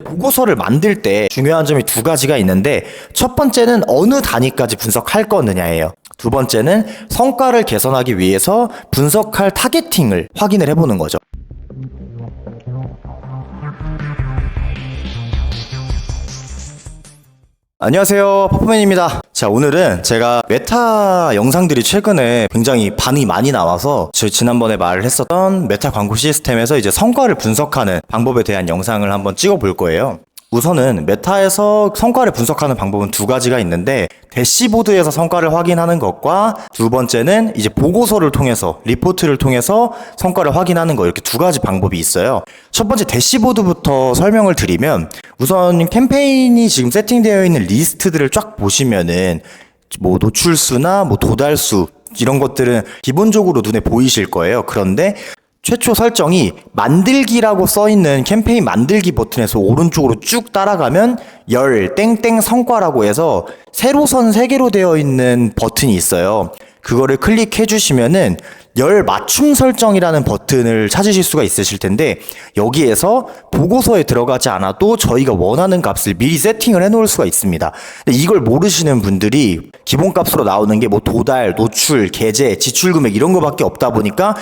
보고서를 만들 때 중요한 점이 두 가지가 있는데, 첫 번째는 어느 단위까지 분석할 거느냐예요. 두 번째는 성과를 개선하기 위해서 분석할 타겟팅을 확인을 해보는 거죠. 안녕하세요, 퍼프맨입니다. 자, 오늘은 제가 메타 영상들이 최근에 굉장히 반응이 많이 나와서 저 지난번에 말을 했었던 메타 광고 시스템에서 이제 성과를 분석하는 방법에 대한 영상을 한번 찍어볼 거예요. 우선은 메타에서 성과를 분석하는 방법은 두 가지가 있는데, 대시보드에서 성과를 확인하는 것과 두 번째는 이제 보고서를 통해서, 리포트를 통해서 성과를 확인하는 거, 이렇게 두 가지 방법이 있어요. 첫 번째 대시보드부터 설명을 드리면, 우선 캠페인이 지금 세팅되어 있는 리스트들을 쫙 보시면은 뭐 노출수나 뭐 도달수 이런 것들은 기본적으로 눈에 보이실 거예요. 그런데 최초 설정이 만들기라고 써있는 캠페인 만들기 버튼에서 오른쪽으로 쭉 따라가면 열 땡땡 성과라고 해서 세로선 3개로 되어 있는 버튼이 있어요. 그거를 클릭해 주시면은 열 맞춤 설정이라는 버튼을 찾으실 수가 있으실 텐데, 여기에서 보고서에 들어가지 않아도 저희가 원하는 값을 미리 세팅을 해 놓을 수가 있습니다. 근데 이걸 모르시는 분들이 기본값으로 나오는 게 뭐 도달, 노출, 계제, 지출 금액 이런 거밖에 없다 보니까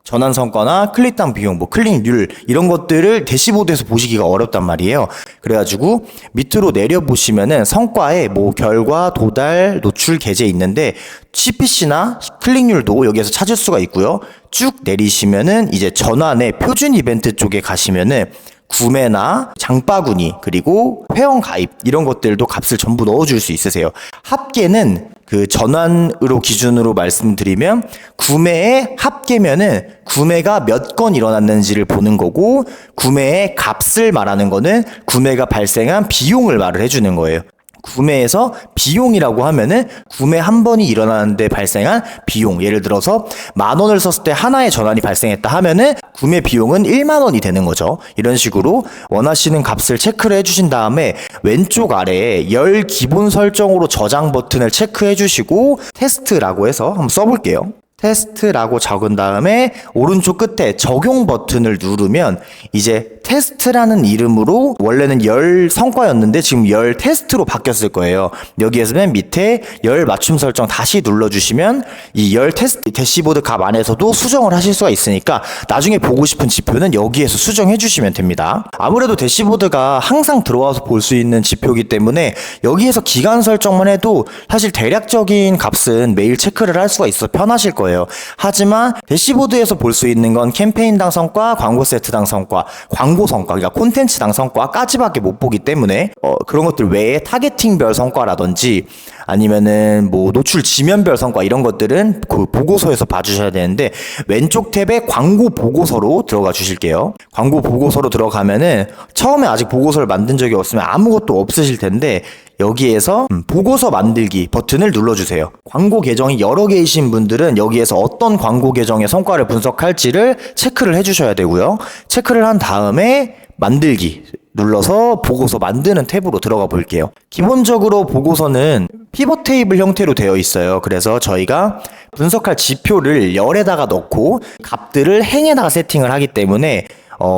전환 성과나 클릭당 비용, 뭐 클릭률 이런 것들을 대시보드에서 보시기가 어렵단 말이에요. 그래가지고 밑으로 내려보시면은 성과에 뭐 결과, 도달, 노출, 계제 있는데 CPC나 클릭률도 여기에서 찾을 수가 있고요. 쭉 내리시면은 이제 전환의 표준 이벤트 쪽에 가시면은 구매나 장바구니 그리고 회원 가입 이런 것들도 값을 전부 넣어줄 수 있으세요. 합계는 그 전환으로 기준으로 말씀드리면 구매의 합계면은 구매가 몇 건 일어났는지를 보는 거고, 구매의 값을 말하는 거는 구매가 발생한 비용을 말을 해주는 거예요. 구매에서 비용이라고 하면은 구매 한 번이 일어나는데 발생한 비용, 예를 들어서 10,000원을 썼을 때 하나의 전환이 발생했다 하면은 구매 비용은 10,000원이 되는 거죠. 이런 식으로 원하시는 값을 체크를 해주신 다음에 왼쪽 아래에 열 기본 설정으로 저장 버튼을 체크해 주시고 테스트라고 해서 한번 써볼게요. 테스트라고 적은 다음에 오른쪽 끝에 적용 버튼을 누르면 이제 테스트라는 이름으로 원래는 열 성과였는데 지금 열 테스트로 바뀌었을 거예요. 여기에서 맨 밑에 열 맞춤 설정 다시 눌러주시면 이 열 테스트 대시보드 값 안에서도 수정을 하실 수가 있으니까 나중에 보고 싶은 지표는 여기에서 수정해 주시면 됩니다. 아무래도 대시보드가 항상 들어와서 볼 수 있는 지표이기 때문에 여기에서 기간 설정만 해도 사실 대략적인 값은 매일 체크를 할 수가 있어서 편하실 거예요. 하지만 대시보드에서 볼 수 있는 건 캠페인당 성과, 광고 세트당 성과, 광고 성과, 그러니까 콘텐츠당 성과까지밖에 못 보기 때문에 그런 것들 외에 타겟팅별 성과라든지 아니면은 뭐 노출 지면별 성과 이런 것들은 그 보고서에서 봐주셔야 되는데, 왼쪽 탭에 광고 보고서로 들어가 주실게요. 광고 보고서로 들어가면은 처음에 아직 보고서를 만든 적이 없으면 아무것도 없으실 텐데 여기에서 보고서 만들기 버튼을 눌러주세요. 광고 계정이 여러 개이신 분들은 여기에서 어떤 광고 계정의 성과를 분석할지를 체크를 해주셔야 되고요. 체크를 한 다음에 만들기 눌러서 보고서 만드는 탭으로 들어가 볼게요. 기본적으로 보고서는 피벗 테이블 형태로 되어 있어요. 그래서 저희가 분석할 지표를 열에다가 넣고 값들을 행에다가 세팅을 하기 때문에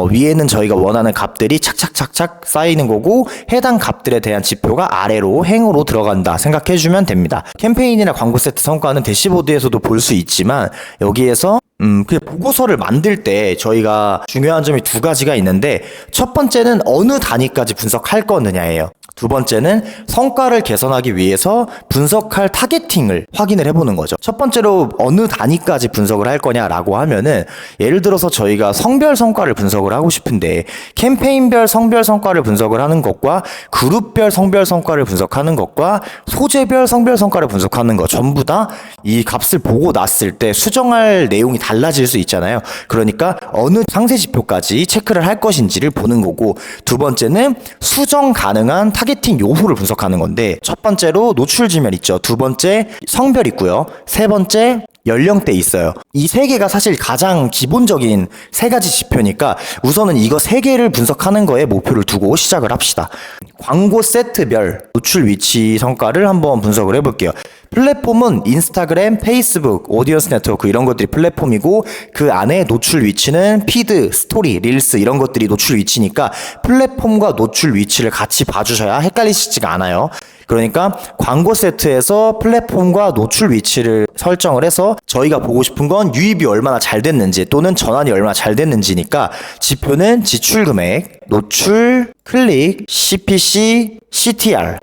위에는 저희가 원하는 값들이 착착착착 쌓이는 거고, 해당 값들에 대한 지표가 아래로 행으로 들어간다 생각해주면 됩니다. 캠페인이나 광고 세트 성과는 대시보드에서도 볼 수 있지만 여기에서 그냥 보고서를 만들 때 저희가 중요한 점이 두 가지가 있는데, 첫 번째는 어느 단위까지 분석할 거느냐예요. 두 번째는 성과를 개선하기 위해서 분석할 타겟팅을 확인을 해보는 거죠. 첫 번째로 어느 단위까지 분석을 할 거냐라고 하면은, 예를 들어서 저희가 성별 성과를 분석을 하고 싶은데 캠페인별 성별 성과를 분석을 하는 것과 그룹별 성별 성과를 분석하는 것과 소재별 성별 성과를 분석하는 것 전부 다 이 값을 보고 났을 때 수정할 내용이 달라질 수 있잖아요. 그러니까 어느 상세 지표까지 체크를 할 것인지를 보는 거고, 두 번째는 수정 가능한 타겟팅 요소를 분석하는 건데, 첫 번째로 노출 지면 있죠. 두 번째 성별 있고요. 세 번째 연령대 있어요. 이 세 개가 사실 가장 기본적인 세 가지 지표니까 우선은 이거 세 개를 분석하는 거에 목표를 두고 시작을 합시다. 광고 세트별 노출 위치 성과를 한번 분석을 해볼게요. 플랫폼은 인스타그램, 페이스북, 오디언스 네트워크 이런 것들이 플랫폼이고 그 안에 노출 위치는 피드, 스토리, 릴스 이런 것들이 노출 위치니까 플랫폼과 노출 위치를 같이 봐주셔야 헷갈리시지가 않아요. 그러니까 광고 세트에서 플랫폼과 노출 위치를 설정을 해서 저희가 보고 싶은 건 유입이 얼마나 잘 됐는지 또는 전환이 얼마나 잘 됐는지니까 지표는 지출 금액, 노출, 클릭, CPC, CTR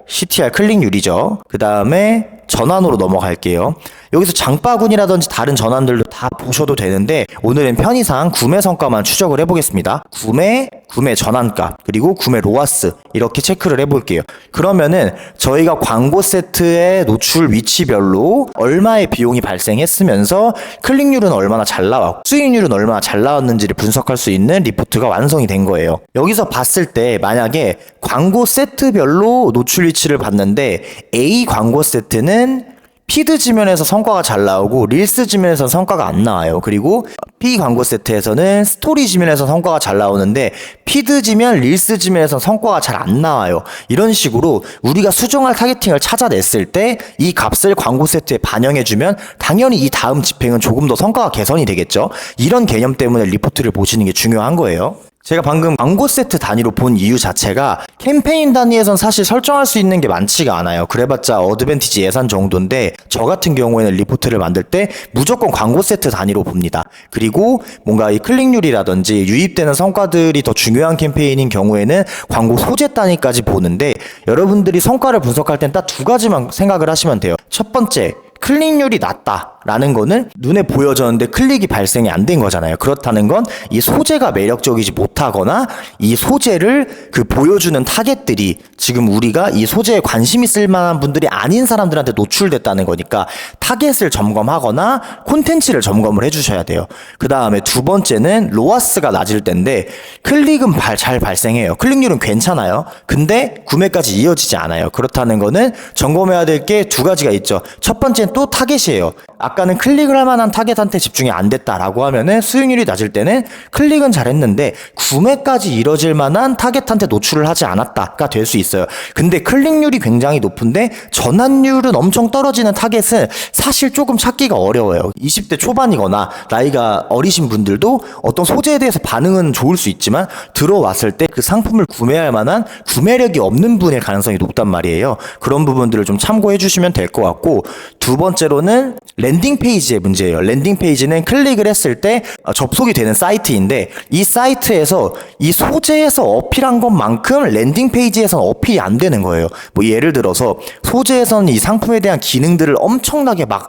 클릭률이죠. 그 다음에 전환으로 넘어갈게요. 여기서 장바구니라든지 다른 전환들도 다 보셔도 되는데 오늘은 편의상 구매 성과만 추적을 해보겠습니다. 구매 전환가, 그리고 구매 로아스 이렇게 체크를 해볼게요. 그러면은 저희가 광고 세트의 노출 위치별로 얼마의 비용이 발생했으면서 클릭률은 얼마나 잘 나왔고 수익률은 얼마나 잘 나왔는지를 분석할 수 있는 리포트가 완성이 된 거예요. 여기서 봤을 때 만약에 광고 세트별로 노출 위치를 봤는데 A 광고 세트는 피드 지면에서 성과가 잘 나오고 릴스 지면에서 성과가 안 나와요. 그리고 B 광고 세트에서는 스토리 지면에서 성과가 잘 나오는데 피드 지면, 릴스 지면에서 성과가 잘 안 나와요. 이런 식으로 우리가 수정할 타겟팅을 찾아냈을 때 이 값을 광고 세트에 반영해주면 당연히 이 다음 집행은 조금 더 성과가 개선이 되겠죠. 이런 개념 때문에 리포트를 보시는 게 중요한 거예요. 제가 방금 광고 세트 단위로 본 이유 자체가 캠페인 단위에선 사실 설정할 수 있는 게 많지가 않아요. 그래봤자 어드밴티지 예산 정도인데 저 같은 경우에는 리포트를 만들 때 무조건 광고 세트 단위로 봅니다. 그리고 뭔가 이 클릭률이라든지 유입되는 성과들이 더 중요한 캠페인인 경우에는 광고 소재 단위까지 보는데 여러분들이 성과를 분석할 땐 딱 두 가지만 생각을 하시면 돼요. 첫 번째, 클릭률이 낮다라는 거는 눈에 보여졌는데 클릭이 발생이 안 된 거잖아요. 그렇다는 건 이 소재가 매력적이지 못하거나 이 소재를 그 보여주는 타겟들이 지금 우리가 이 소재에 관심 있을 만한 분들이 아닌 사람들한테 노출됐다는 거니까 타겟을 점검하거나 콘텐츠를 점검을 해주셔야 돼요. 그 다음에 두 번째는 로아스가 낮을 텐데 클릭은 잘 발생해요. 클릭률은 괜찮아요. 근데 구매까지 이어지지 않아요. 그렇다는 거는 점검해야 될 게 두 가지가 있죠. 첫 번째는 또 타겟이에요. 아까는 클릭을 할 만한 타겟한테 집중이 안 됐다라고 하면은 수익률이 낮을 때는 클릭은 잘했는데 구매까지 이뤄질 만한 타겟한테 노출을 하지 않았다가 될 수 있어요. 근데 클릭률이 굉장히 높은데 전환율은 엄청 떨어지는 타겟은 사실 조금 찾기가 어려워요. 20대 초반이거나 나이가 어리신 분들도 어떤 소재에 대해서 반응은 좋을 수 있지만 들어왔을 때 그 상품을 구매할 만한 구매력이 없는 분의 가능성이 높단 말이에요. 그런 부분들을 좀 참고해 주시면 될 것 같고, 두 번째로는 랜딩 페이지의 문제예요. 랜딩 페이지는 클릭을 했을 때 접속이 되는 사이트인데 이 사이트에서 이 소재에서 어필한 것만큼 랜딩 페이지에서는 어필이 안 되는 거예요. 뭐 예를 들어서 소재에서는 이 상품에 대한 기능들을 엄청나게 막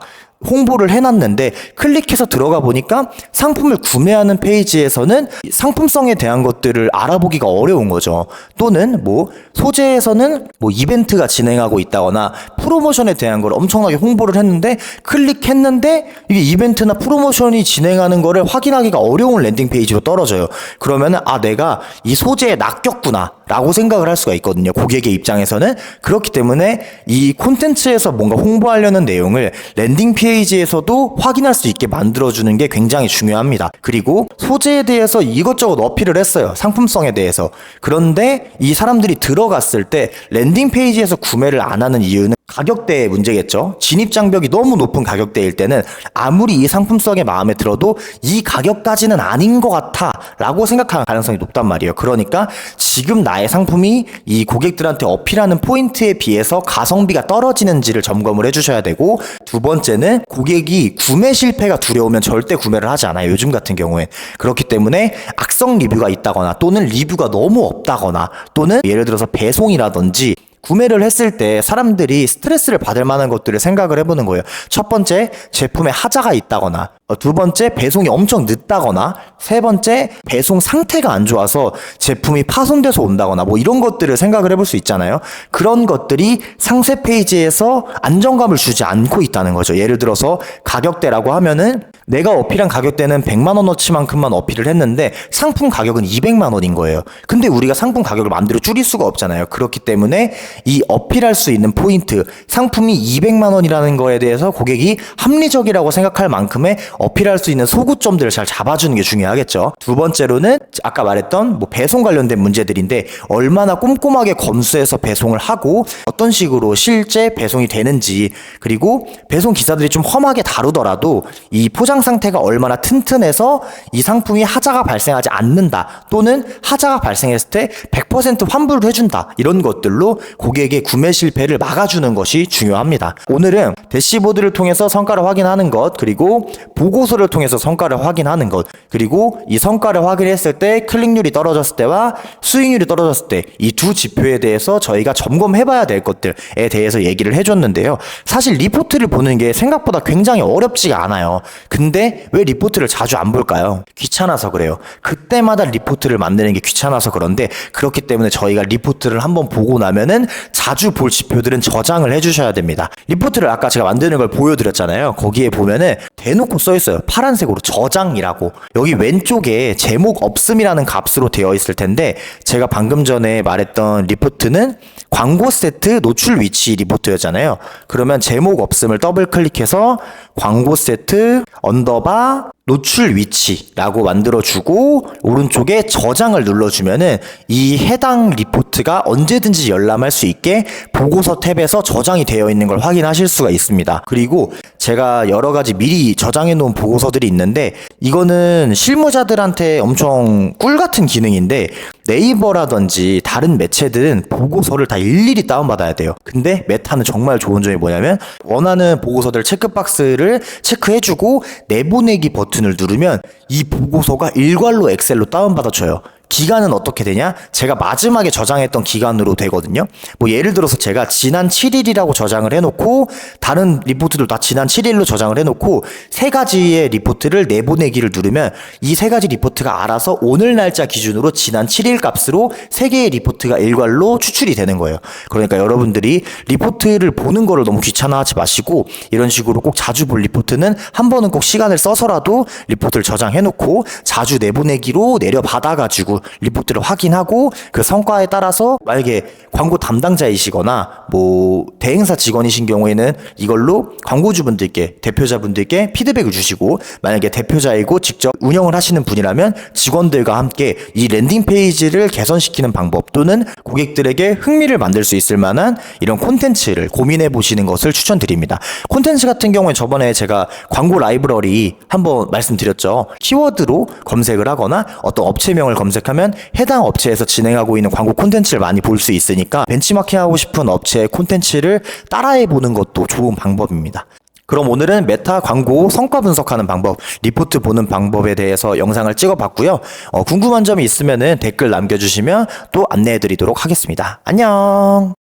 홍보를 해놨는데 클릭해서 들어가 보니까 상품을 구매하는 페이지에서는 상품성에 대한 것들을 알아보기가 어려운 거죠. 또는 뭐 소재에서는 뭐 이벤트가 진행하고 있다거나 프로모션에 대한 걸 엄청나게 홍보를 했는데 클릭했는데 이게 이벤트나 프로모션이 진행하는 거를 확인하기가 어려운 랜딩 페이지로 떨어져요. 그러면은 내가 이 소재에 낚였구나 라고 생각을 할 수가 있거든요. 고객의 입장에서는. 그렇기 때문에 이 콘텐츠에서 뭔가 홍보하려는 내용을 랜딩 페이지에서도 확인할 수 있게 만들어주는 게 굉장히 중요합니다. 그리고 소재에 대해서 이것저것 어필을 했어요. 상품성에 대해서. 그런데 이 사람들이 들어갔을 때 랜딩 페이지에서 구매를 안 하는 이유는 가격대의 문제겠죠. 진입 장벽이 너무 높은 가격대일 때는 아무리 이 상품성에 마음에 들어도 이 가격까지는 아닌 것 같아 라고 생각하는 가능성이 높단 말이에요. 그러니까 지금 나의 상품이 이 고객들한테 어필하는 포인트에 비해서 가성비가 떨어지는지를 점검을 해주셔야 되고, 두 번째는 고객이 구매 실패가 두려우면 절대 구매를 하지 않아요. 요즘 같은 경우에. 그렇기 때문에 악성 리뷰가 있다거나 또는 리뷰가 너무 없다거나 또는 예를 들어서 배송이라든지 구매를 했을 때 사람들이 스트레스를 받을 만한 것들을 생각을 해보는 거예요. 첫 번째, 제품에 하자가 있다거나, 두 번째, 배송이 엄청 늦다거나, 세 번째, 배송 상태가 안 좋아서 제품이 파손돼서 온다거나 뭐 이런 것들을 생각을 해볼 수 있잖아요. 그런 것들이 상세 페이지에서 안정감을 주지 않고 있다는 거죠. 예를 들어서 가격대라고 하면은 내가 어필한 가격대는 100만 원어치만큼만 어필을 했는데 상품 가격은 200만 원인 거예요. 근데 우리가 상품 가격을 마음대로 줄일 수가 없잖아요. 그렇기 때문에 이 어필할 수 있는 포인트, 상품이 200만 원이라는 거에 대해서 고객이 합리적이라고 생각할 만큼의 어필할 수 있는 소구점들을 잘 잡아주는 게 중요하겠죠. 두 번째로는 아까 말했던 배송 관련된 문제들인데 얼마나 꼼꼼하게 검수해서 배송을 하고 어떤 식으로 실제 배송이 되는지, 그리고 배송 기사들이 좀 험하게 다루더라도 이 포장 상태가 얼마나 튼튼해서 이 상품이 하자가 발생하지 않는다, 또는 하자가 발생했을 때 100% 환불을 해준다, 이런 것들로 고객의 구매 실패를 막아주는 것이 중요합니다. 오늘은 대시보드를 통해서 성과를 확인하는 것, 그리고 보고서를 통해서 성과를 확인하는 것, 그리고 이 성과를 확인했을 때 클릭률이 떨어졌을 때와 수익률이 떨어졌을 때 이 두 지표에 대해서 저희가 점검해봐야 될 것들에 대해서 얘기를 해줬는데요. 사실 리포트를 보는 게 생각보다 굉장히 어렵지가 않아요. 근데 왜 리포트를 자주 안 볼까요? 귀찮아서 그래요. 그때마다 리포트를 만드는 게 귀찮아서 그런데, 그렇기 때문에 저희가 리포트를 한번 보고 나면은 자주 볼 지표들은 저장을 해주셔야 됩니다. 리포트를 아까 제가 만드는 걸 보여드렸잖아요. 거기에 보면은 대놓고 써있어요. 파란색으로 저장이라고. 여기 왼쪽에 제목 없음이라는 값으로 되어 있을 텐데, 제가 방금 전에 말했던 리포트는 광고 세트 노출 위치 리포트였잖아요. 그러면 제목 없음을 더블 클릭해서 광고 세트 언더바 노출 위치라고 만들어주고 오른쪽에 저장을 눌러주면은 이 해당 리포트가 언제든지 열람할 수 있게 보고서 탭에서 저장이 되어 있는 걸 확인하실 수가 있습니다. 그리고 제가 여러 가지 미리 저장해 놓은 보고서들이 있는데, 이거는 실무자들한테 엄청 꿀 같은 기능인데, 네이버라든지 다른 매체들은 보고서를 다 일일이 다운받아야 돼요. 근데 메타는 정말 좋은 점이 뭐냐면, 원하는 보고서들 체크박스를 체크해주고 내보내기 버튼을 누르면 이 보고서가 일괄로 엑셀로 다운받아줘요. 기간은 어떻게 되냐? 제가 마지막에 저장했던 기간으로 되거든요. 뭐 예를 들어서 제가 지난 7일이라고 저장을 해놓고 다른 리포트도 다 지난 7일로 저장을 해놓고 세 가지의 리포트를 내보내기를 누르면 이 세 가지 리포트가 알아서 오늘 날짜 기준으로 지난 7일 값으로 세 개의 리포트가 일괄로 추출이 되는 거예요. 그러니까 여러분들이 리포트를 보는 거를 너무 귀찮아하지 마시고, 이런 식으로 꼭 자주 볼 리포트는 한 번은 꼭 시간을 써서라도 리포트를 저장해놓고 자주 내보내기로 내려받아가지고 리포트를 확인하고, 그 성과에 따라서 만약에 광고 담당자이시거나 뭐 대행사 직원이신 경우에는 이걸로 광고주분들께, 대표자분들께 피드백을 주시고, 만약에 대표자이고 직접 운영을 하시는 분이라면 직원들과 함께 이 랜딩 페이지를 개선시키는 방법, 또는 고객들에게 흥미를 만들 수 있을 만한 이런 콘텐츠를 고민해 보시는 것을 추천드립니다. 콘텐츠 같은 경우에 저번에 제가 광고 라이브러리 한번 말씀드렸죠. 키워드로 검색을 하거나 어떤 업체명을 검색하면 해당 업체에서 진행하고 있는 광고 콘텐츠를 많이 볼 수 있으니까 벤치마킹 하고 싶은 업체의 콘텐츠를 따라해 보는 것도 좋은 방법입니다. 그럼 오늘은 메타 광고 성과 분석하는 방법, 리포트 보는 방법에 대해서 영상을 찍어봤고요. 궁금한 점이 있으면 댓글 남겨주시면 또 안내해 드리도록 하겠습니다. 안녕!